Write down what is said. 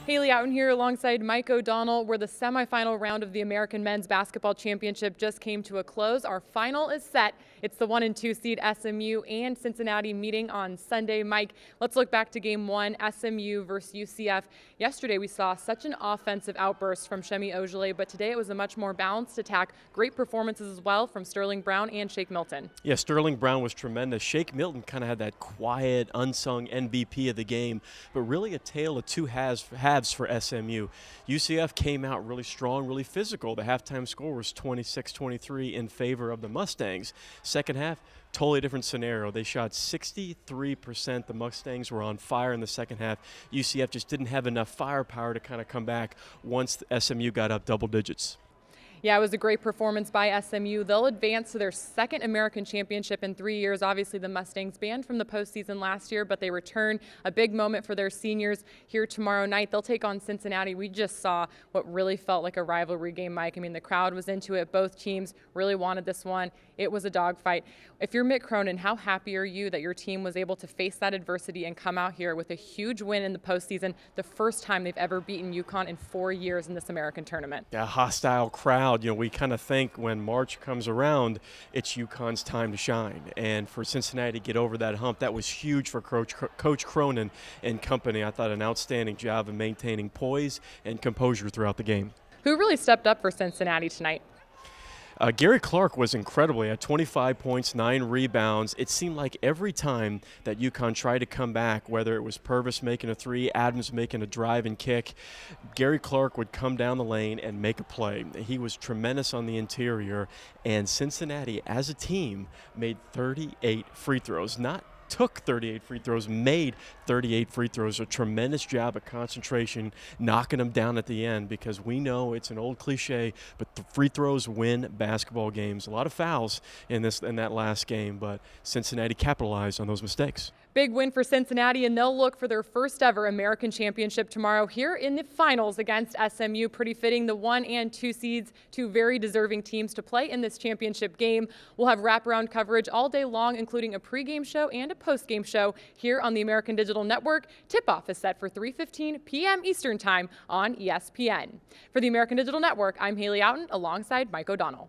Haley Oughton here alongside Mike O'Donnell, where the semifinal round of the American Men's Basketball Championship just came to a close. Our final is set. It's the 1 and 2 seed SMU and Cincinnati meeting on Sunday. Mike, let's look back to game one, SMU versus UCF. Yesterday we saw such an offensive outburst from Semi Ojeleye, but today it was a much more balanced attack. Great performances as well from Sterling Brown and Shake Milton. Yeah, Sterling Brown was tremendous. Shake Milton kind of had that quiet, unsung MVP of the game, but really a tale of two halves for SMU. UCF came out really strong, really physical. The halftime score was 26-23 in favor of the Mustangs. Second half, totally different scenario. They shot 63%. The Mustangs were on fire in the second half. UCF just didn't have enough firepower to kind of come back once SMU got up double digits. Yeah, it was a great performance by SMU. They'll advance to their second American championship in 3 years. Obviously, the Mustangs banned from the postseason last year, but they return. A big moment for their seniors here tomorrow night. They'll take on Cincinnati. We just saw what really felt like a rivalry game, Mike. I mean, the crowd was into it. Both teams really wanted this one. It was a dogfight. If you're Mick Cronin, how happy are you that your team was able to face that adversity and come out here with a huge win in the postseason, the first time they've ever beaten UConn in 4 years in this American tournament? Yeah, hostile crowd. You know, we kind of think when March comes around, it's UConn's time to shine. And for Cincinnati to get over that hump, that was huge for Coach Cronin and company. I thought an outstanding job of maintaining poise and composure throughout the game. Who really stepped up for Cincinnati tonight? Gary Clark was incredible. He had 25 points, 9 rebounds. It seemed like every time that UConn tried to come back, whether it was Purvis making a three, Adams making a drive and kick, Gary Clark would come down the lane and make a play. He was tremendous on the interior, and Cincinnati, as a team, made 38 free throws. Not took 38 free throws, made 38 free throws. A tremendous job of concentration, knocking them down at the end, because we know it's an old cliche, but the free throws win basketball games. A lot of fouls in that last game, but Cincinnati capitalized on those mistakes. Big win for Cincinnati, and they'll look for their first ever American championship tomorrow here in the finals against SMU. Pretty fitting, the 1 and 2 seeds, two very deserving teams to play in this championship game. We'll have wraparound coverage all day long, including a pregame show and a postgame show here on the American Digital Network. Tip-off is set for 3:15 p.m. Eastern Time on ESPN. For the American Digital Network, I'm Haley Oughton alongside Mike O'Donnell.